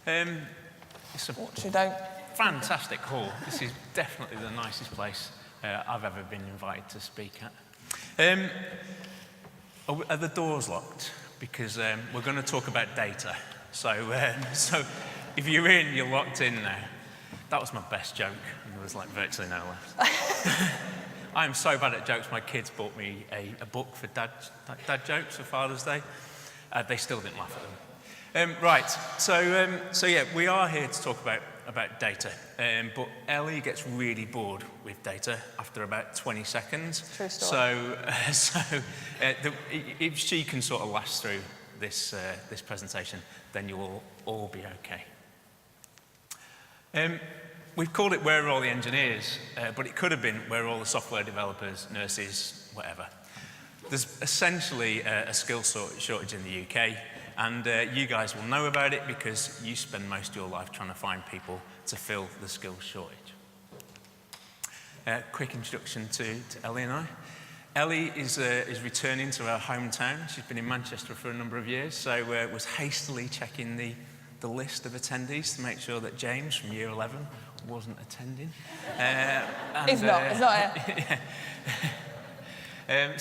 It's a What should I? fantastic hall. This is definitely the nicest place I've ever been invited to speak at. Are the doors locked? Because we're going to talk about data. So if you're in, you're locked in now. That was my best joke, and there was like virtually no left. I am so bad at jokes. My kids bought me a book for dad jokes for Father's Day. They still didn't laugh at them. Right, so yeah, we are here to talk about data, but Ellie gets really bored with data after about 20 seconds. True story. If she can sort of last through this presentation, then you'll all be okay. We've called it Where Are All the Engineers, but it could have been Where Are All the Software Developers, Nurses, whatever. There's essentially a skill shortage in the UK, and you guys will know about it because you spend most of your life trying to find people to fill the skills shortage. Quick introduction to Ellie and I. Ellie is returning to her hometown. She's been in Manchester for a number of years, so was hastily checking the list of attendees to make sure that James from year 11 wasn't attending. It's not here. Yeah.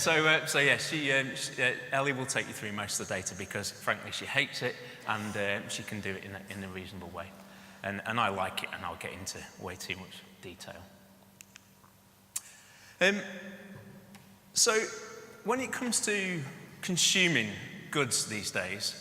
Ellie will take you through most of the data because, frankly, she hates it and she can do it in a reasonable way. And I like it, and I'll get into way too much detail. So when it comes to consuming goods these days,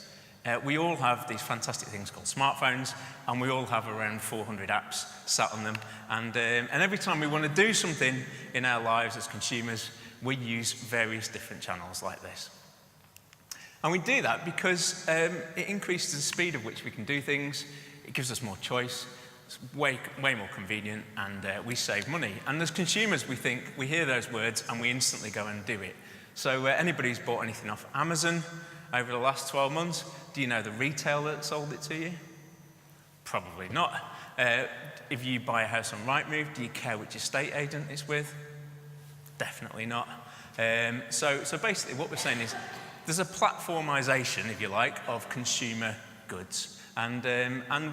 we all have these fantastic things called smartphones, and we all have around 400 apps sat on them. And every time we want to do something in our lives as consumers, we use various different channels like this. And we do that because it increases the speed at which we can do things. It gives us more choice. It's way more convenient, and we save money. And as consumers, we hear those words and we instantly go and do it. So anybody who's bought anything off Amazon over the last 12 months, do you know the retailer that sold it to you? Probably not. If you buy a house on Rightmove, do you care which estate agent it's with? Definitely not. So basically what we're saying is there's a platformization, if you like, of consumer goods. And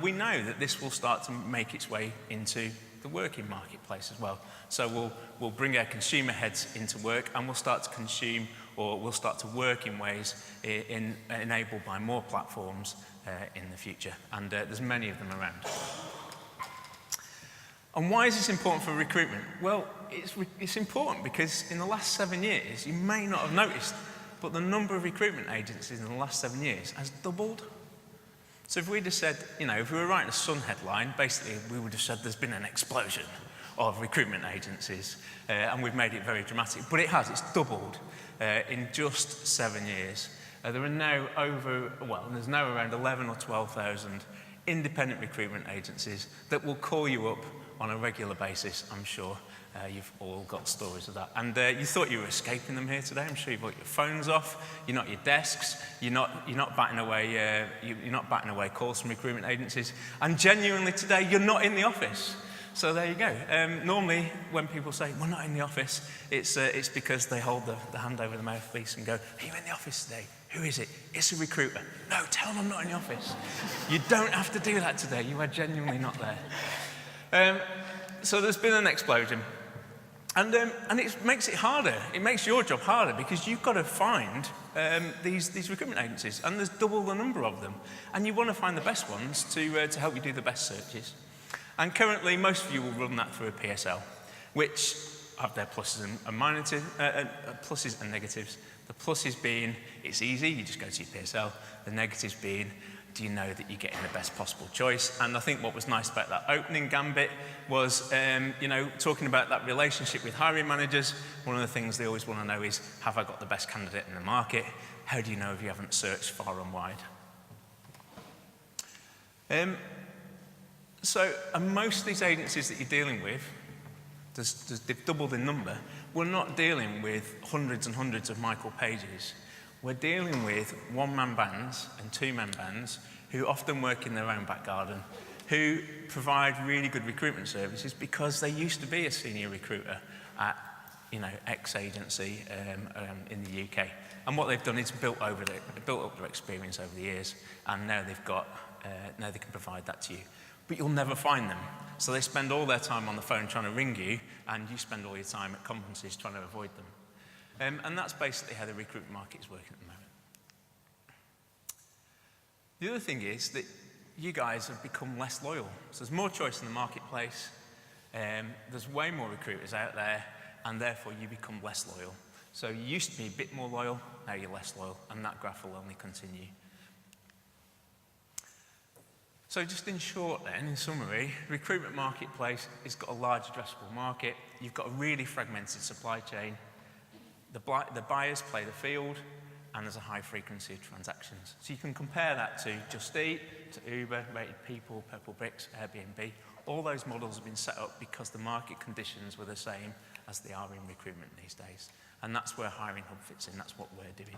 we know that this will start to make its way into the working marketplace as well. So we'll bring our consumer heads into work, and we'll start to consume, or we'll start to work in ways enabled by more platforms in the future. And there's many of them around. And why is this important for recruitment? Well, it's important because in the last 7 years, you may not have noticed, but the number of recruitment agencies in the last 7 years has doubled. So if we just said, if we were writing a Sun headline, basically we would have said there's been an explosion of recruitment agencies, and we've made it very dramatic. But it's doubled in just 7 years. There are now there's now around 11 or 12,000 independent recruitment agencies that will call you up on a regular basis, I'm sure. You've all got stories of that. And you thought you were escaping them here today. I'm sure you've got your phones off, you're not at your desks, you're not batting away calls from recruitment agencies. And genuinely today, you're not in the office. So there you go. Normally, when people say, we're not in the office, it's because they hold the hand over the mouthpiece and go, are you in the office today? Who is it? It's a recruiter. No, tell them I'm not in the office. You don't have to do that today. You are genuinely not there. So there's been an explosion. And it makes it harder. It makes your job harder because you've got to find these recruitment agencies, and there's double the number of them. And you want to find the best ones to help you do the best searches. And currently, most of you will run that through a PSL, which have their pluses and negatives. The pluses being it's easy, you just go to your PSL. The negatives being, do you know that you're getting the best possible choice? And I think what was nice about that opening gambit was, talking about that relationship with hiring managers. One of the things they always want to know is, have I got the best candidate in the market? How do you know if you haven't searched far and wide? And most of these agencies that you're dealing with, they've doubled in number. We're not dealing with hundreds and hundreds of Michael Pages. We're dealing with one-man bands and two-man bands who often work in their own back garden, who provide really good recruitment services because they used to be a senior recruiter at, X agency in the UK. And what they've done is built up their experience over the years, and now they've got they can provide that to you. But you'll never find them. So they spend all their time on the phone trying to ring you, and you spend all your time at conferences trying to avoid them. And that's basically how the recruitment market is working at the moment. The other thing is that you guys have become less loyal. So there's more choice in the marketplace, there's way more recruiters out there, and therefore you become less loyal. So you used to be a bit more loyal, now you're less loyal, and that graph will only continue. So just in short then, in summary, recruitment marketplace has got a large addressable market, you've got a really fragmented supply chain, the buyers play the field, and there's a high frequency of transactions. So you can compare that to Just Eat, to Uber, Rated People, Purplebricks, Airbnb. All those models have been set up because the market conditions were the same as they are in recruitment these days. And that's where Hiring Hub fits in, that's what we're doing.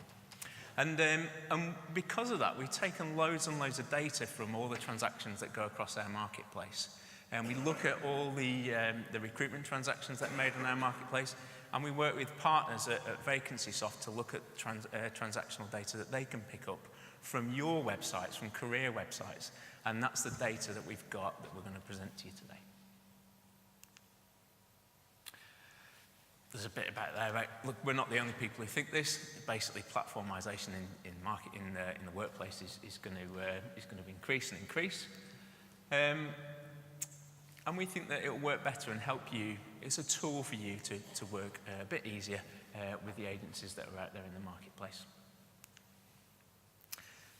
And because of that, we've taken loads and loads of data from all the transactions that go across our marketplace. And we look at all the recruitment transactions that are made on our marketplace, and we work with partners at VacancySoft to look at transactional data that they can pick up from your websites, from career websites. And that's the data that we've got that we're going to present to you today. There's a bit about there, right? Look, we're not the only people who think this. Basically, platformization in the workplace is going to increase and increase. And we think that it'll work better and help you. It's a tool for you to work a bit easier with the agencies that are out there in the marketplace.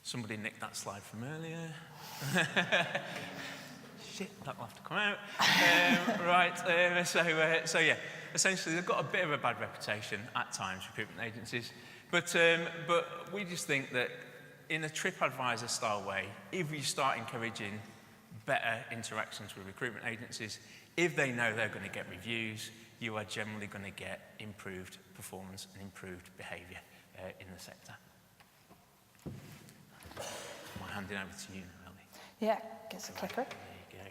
Somebody nicked that slide from earlier. Shit, that'll have to come out. So yeah, essentially they've got a bit of a bad reputation at times, recruitment agencies. But we just think that in a TripAdvisor style way, if you start encouraging better interactions with recruitment agencies, if they know they're going to get reviews, you are generally going to get improved performance and improved behaviour in the sector. I'm handing over to you now, Ellie. Yeah, gets a clicker. There you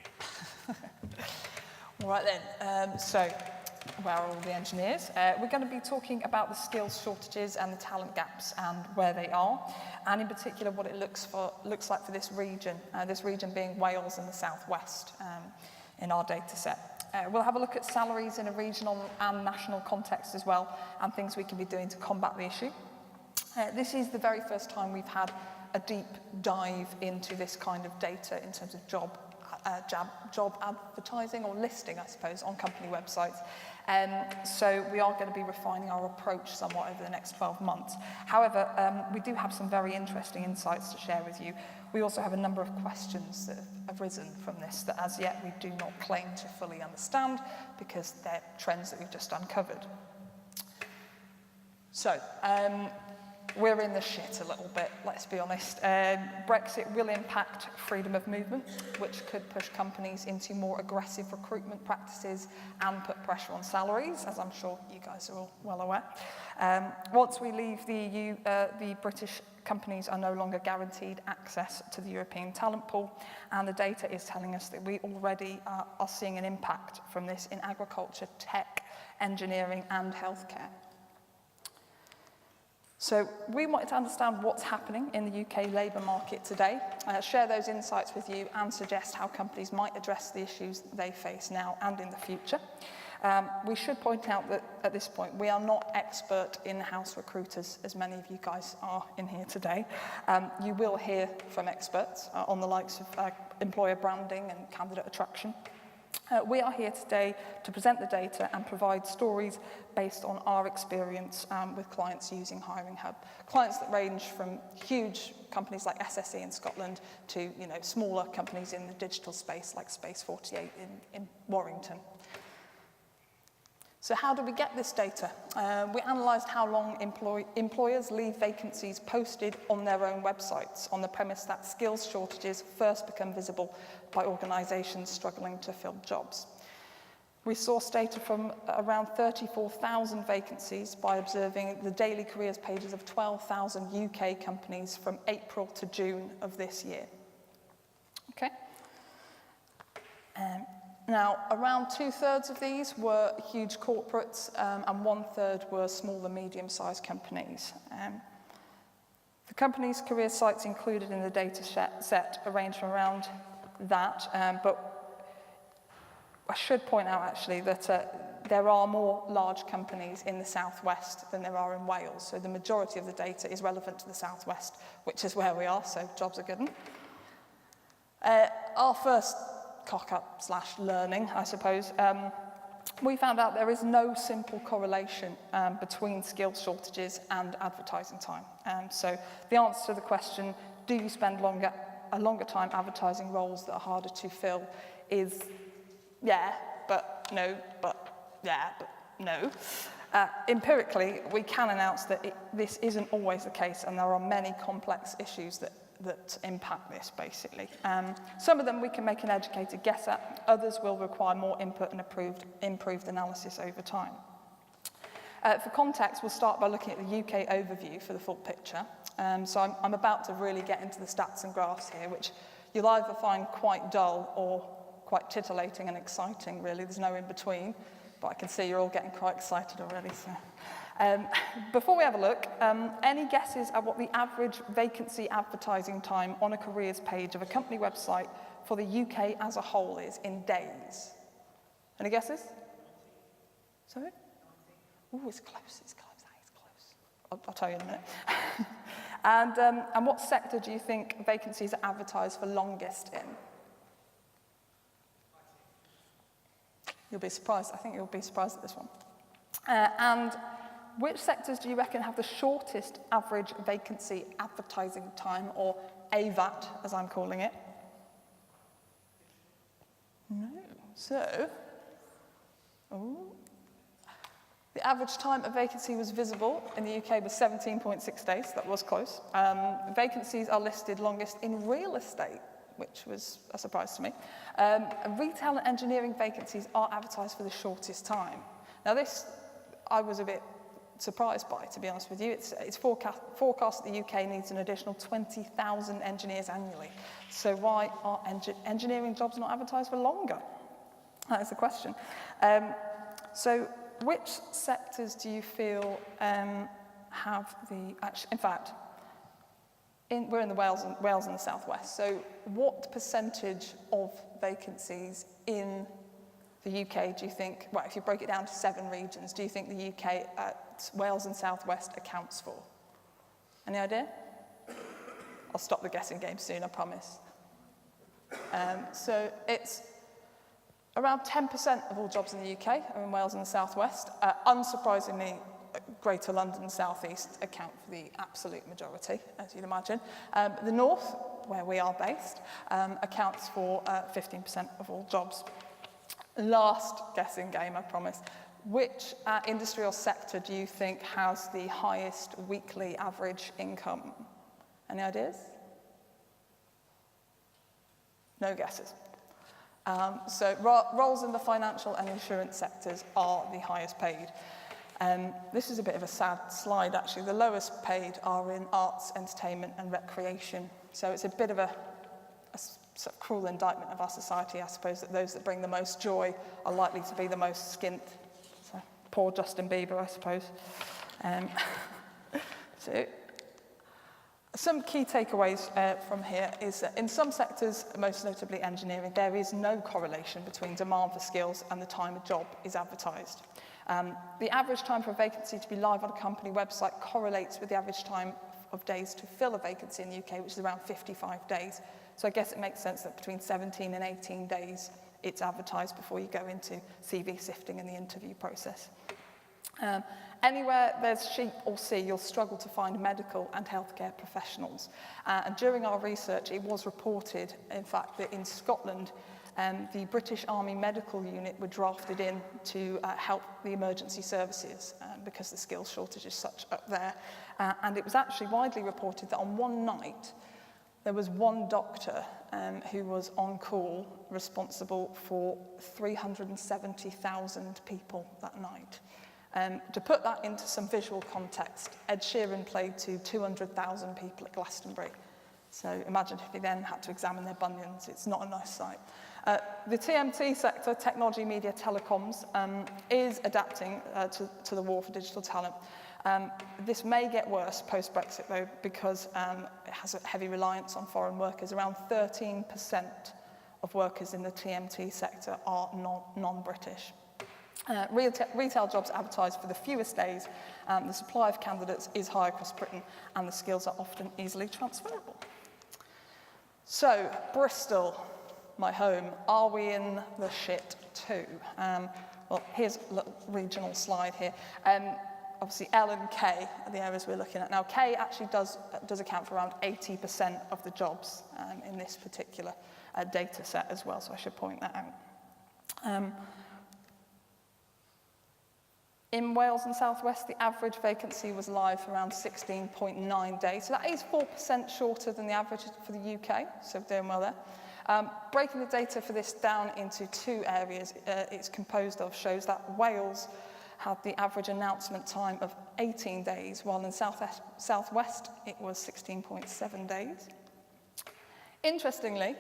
go. All right then, so where are all the engineers? We're going to be talking about the skills shortages and the talent gaps and where they are, and in particular what it looks like for this region being Wales and the southwest in our data set. We'll have a look at salaries in a regional and national context as well, and things we can be doing to combat the issue. This is the very first time we've had a deep dive into this kind of data in terms of job advertising or listing, I suppose, on company websites. So we are going to be refining our approach somewhat over the next 12 months. However, we do have some very interesting insights to share with you. We also have a number of questions that have arisen from this that as yet we do not claim to fully understand because they're trends that we've just uncovered. So, we're in the shit a little bit, let's be honest. Brexit will impact freedom of movement, which could push companies into more aggressive recruitment practices and put pressure on salaries, as I'm sure you guys are all well aware. Once we leave the EU, the British companies are no longer guaranteed access to the European talent pool, and the data is telling us that we already are seeing an impact from this in agriculture, tech, engineering, and healthcare. So we wanted to understand what's happening in the UK labour market today, share those insights with you and suggest how companies might address the issues they face now and in the future. We should point out that at this point we are not expert in-house recruiters, as many of you guys are in here today. You will hear from experts on the likes of employer branding and candidate attraction. We are here today to present the data and provide stories based on our experience with clients using Hiring Hub. Clients that range from huge companies like SSE in Scotland to smaller companies in the digital space like Space 48 in Warrington. So how do we get this data? We analysed how long employers leave vacancies posted on their own websites on the premise that skills shortages first become visible by organisations struggling to fill jobs. We sourced data from around 34,000 vacancies by observing the daily careers pages of 12,000 UK companies from April to June of this year. Okay. Now, around 2/3 of these were huge corporates and 1/3 were small and medium-sized companies. The company's career sites included in the data set range from around that, but I should point out actually that there are more large companies in the southwest than there are in Wales, so the majority of the data is relevant to the southwest, which is where we are, so jobs are good. Our first cock-up / learning, I suppose, we found out there is no simple correlation between skills shortages and advertising time. So the answer to the question, do you spend a longer time advertising roles that are harder to fill, is yeah, but no, but yeah, but no. Empirically, we can announce that this isn't always the case, and there are many complex issues that impact this, basically. Some of them we can make an educated guess at, others will require more input and improved analysis over time. For context, we'll start by looking at the UK overview for the full picture. So I'm about to really get into the stats and graphs here, which you'll either find quite dull or quite titillating and exciting, really. There's no in between, but I can see you're all getting quite excited already. So. Before we have a look, any guesses at what the average vacancy advertising time on a careers page of a company website for the UK as a whole is in days? Any guesses? Sorry? Oh, it's close, that is close. I'll tell you in a minute. And what sector do you think vacancies are advertised for longest in? You'll be surprised. I think you'll be surprised at this one. And which sectors do you reckon have the shortest average vacancy advertising time, or AVAT, as I'm calling it? No. So, the average time a vacancy was visible in the UK was 17.6 days. That was close. Vacancies are listed longest in real estate, which was a surprise to me. Retail and engineering vacancies are advertised for the shortest time. Now this, I was a bit surprised by, to be honest with you. It's forecast that the UK needs an additional 20,000 engineers annually. So why are engineering jobs not advertised for longer? That is the question. So which sectors do you feel have the, in fact, we're in the Wales and the southwest, so what percentage of vacancies in the UK do you think, well, if you break it down to 7 regions, do you think the UK at Wales and southwest accounts for? Any idea? I'll stop the guessing game soon, I promise. So it's around 10% of all jobs in the UK are in Wales and the southwest. Unsurprisingly, Greater London South East account for the absolute majority, as you'd imagine. The north, where we are based, accounts for 15% of all jobs. Last guessing game, I promise. Which industry or sector do you think has the highest weekly average income? Any ideas? No guesses. So roles in the financial and insurance sectors are the highest paid. This is a bit of a sad slide, actually. The lowest paid are in arts, entertainment, and recreation. So it's a bit of a sort of cruel indictment of our society, I suppose, that those that bring the most joy are likely to be the most skint. So poor Justin Bieber, I suppose. So some key takeaways from here is that in some sectors, most notably engineering, there is no correlation between demand for skills and the time a job is advertised. The average time for a vacancy to be live on a company website correlates with the average time of days to fill a vacancy in the UK, which is around 55 days. So I guess it makes sense that between 17 and 18 days it's advertised before you go into CV sifting and the interview process. Anywhere there's sheep or sea, you'll struggle to find medical and healthcare professionals. And during our research, it was reported, in fact, that in Scotland, the British Army Medical Unit were drafted in to help the emergency services because the skills shortage is such up there. And it was actually widely reported that on one night, there was one doctor who was on call responsible for 370,000 people that night. To put that into some visual context, Ed Sheeran played to 200,000 people at Glastonbury. So imagine if he then had to examine their bunions. It's not a nice sight. The TMT sector, technology, media, telecoms, is adapting to the war for digital talent. This may get worse post-Brexit, though, because it has a heavy reliance on foreign workers. Around 13% of workers in the TMT sector are non-British. Retail jobs advertised for the fewest days, the supply of candidates is high across Britain, and the skills are often easily transferable. So, Bristol, my home, are we in the shit too? Well, here's a little regional slide here. Obviously, L and K are the areas we're looking at. Now, K actually does account for around 80% of the jobs in this particular data set as well, so I should point that out. In Wales and South West, the average vacancy was live for around 16.9 days. So that is 4% shorter than the average for the UK, so doing well there. Breaking the data for this down into two areas it's composed of shows that Wales had the average announcement time of 18 days, while in South West it was 16.7 days. Interestingly,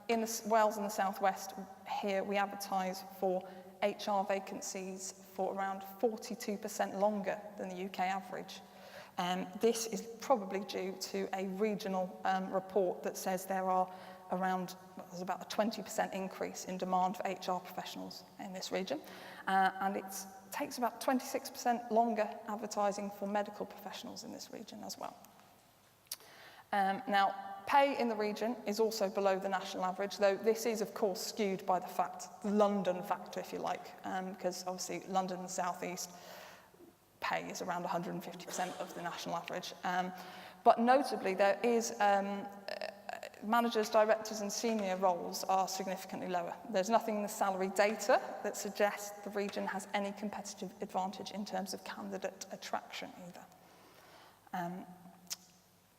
in Wales and the South West, here we advertise for HR vacancies for around 42% longer than the UK average. This is probably due to a regional report that says there's about a 20% increase in demand for HR professionals in this region, and it takes about 26% longer advertising for medical professionals in this region as well. Now, pay in the region is also below the national average, though this is, of course, skewed by the London factor, if you like, because obviously London and South East pay is around 150% of the national average. But notably, there is managers, directors, and senior roles are significantly lower. There's nothing in the salary data that suggests the region has any competitive advantage in terms of candidate attraction either.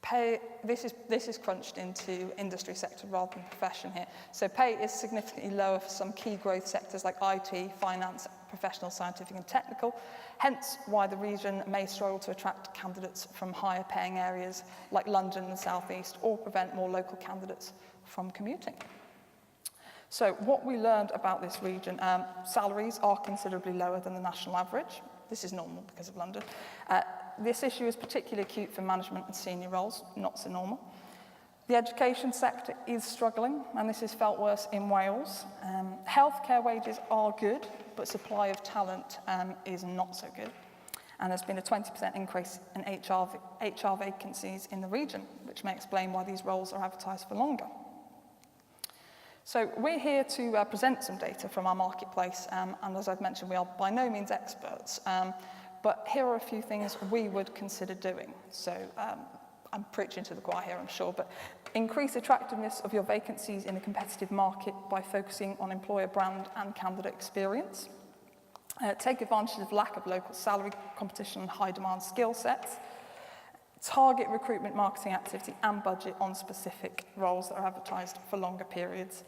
Pay, this is crunched into industry sector rather than profession here. So pay is significantly lower for some key growth sectors like IT, finance, professional, scientific and technical, hence why the region may struggle to attract candidates from higher paying areas like London and the South East, or prevent more local candidates from commuting. So what we learned about this region, salaries are considerably lower than the national average. This is normal because of London. This issue is particularly acute for management and senior roles, not so normal. The education sector is struggling, and this is felt worse in Wales. Healthcare wages are good, but supply of talent is not so good. And there's been a 20% increase in HR vacancies in the region, which may explain why these roles are advertised for longer. So we're here to present some data from our marketplace, and as I've mentioned, we are by no means experts. But here are a few things we would consider doing. So I'm preaching to the choir here, I'm sure, but increase attractiveness of your vacancies in a competitive market by focusing on employer brand and candidate experience. Take advantage of lack of local salary competition and high demand skill sets. Target recruitment marketing activity and budget on specific roles that are advertised for longer periods.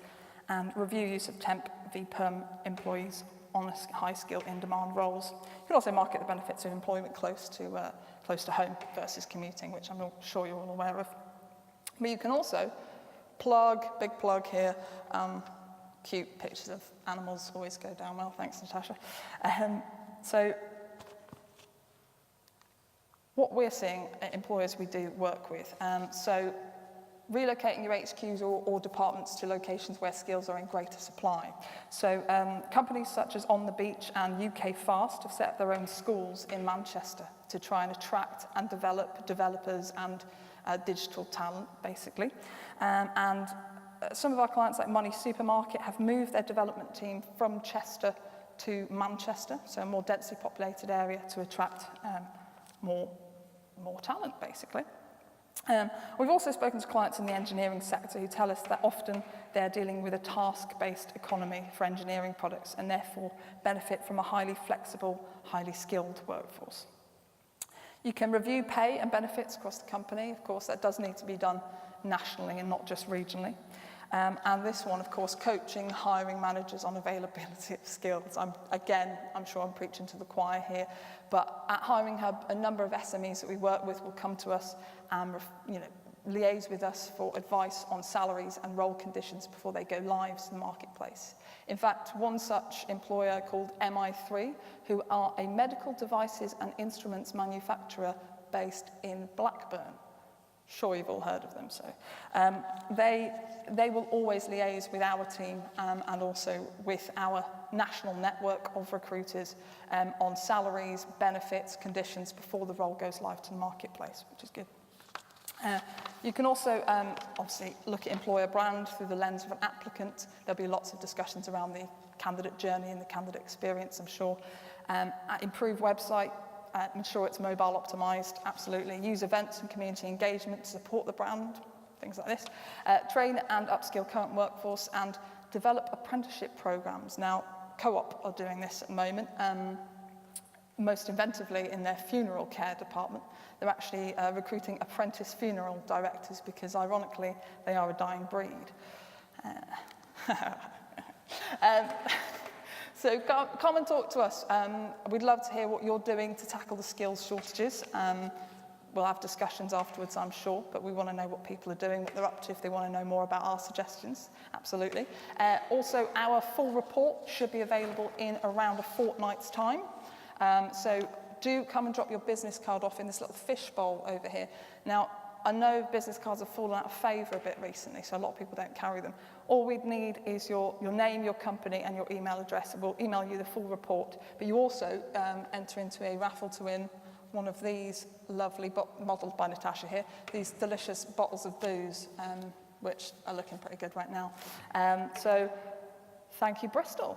And review use of temp v perm employees on high skill in demand roles. You can also market the benefits of employment close to home versus commuting, which I'm sure you're all aware of. But you can also big plug here, cute pictures of animals always go down well, thanks Natasha. So what we're seeing at employers we do work with, so relocating your HQs or departments to locations where skills are in greater supply. So companies such as On the Beach and UK Fast have set up their own schools in Manchester to try and attract and develop developers and digital talent, basically. And some of our clients like Money Supermarket have moved their development team from Chester to Manchester, so a more densely populated area to attract more talent, basically. We've also spoken to clients in the engineering sector who tell us that often they're dealing with a task-based economy for engineering products and therefore benefit from a highly flexible, highly skilled workforce. You can review pay and benefits across the company. Of course, that does need to be done nationally and not just regionally. And this one, of course, coaching, hiring managers on availability of skills. I'm sure I'm preaching to the choir here, but at Hiring Hub, a number of SMEs that we work with will come to us and liaise with us for advice on salaries and role conditions before they go live to the marketplace. In fact, one such employer called MI3, who are a medical devices and instruments manufacturer based in Blackburn. Sure, you've all heard of them. So they will always liaise with our team and also with our national network of recruiters on salaries, benefits, conditions before the role goes live to the marketplace, which is good. You can also obviously look at employer brand through the lens of an applicant. There'll be lots of discussions around the candidate journey and the candidate experience, I'm sure. Improve website, ensure it's mobile optimized, absolutely. Use events and community engagement to support the brand, things like this. Train and upskill current workforce and develop apprenticeship programs. Now, Co-op are doing this at the moment. Most inventively in their funeral care department. They're actually recruiting apprentice funeral directors because, ironically, they are a dying breed. So come and talk to us. We'd love to hear what you're doing to tackle the skills shortages. We'll have discussions afterwards, I'm sure, but we want to know what people are doing, what they're up to, if they want to know more about our suggestions. Absolutely. Also, our full report should be available in around a fortnight's time. So do come and drop your business card off in this little fishbowl over here. Now, I know business cards have fallen out of favour a bit recently, so a lot of people don't carry them. All we'd need is your name, your company, and your email address, and we'll email you the full report. But you also enter into a raffle to win one of these lovely, modelled by Natasha here, these delicious bottles of booze, which are looking pretty good right now. So thank you, Bristol.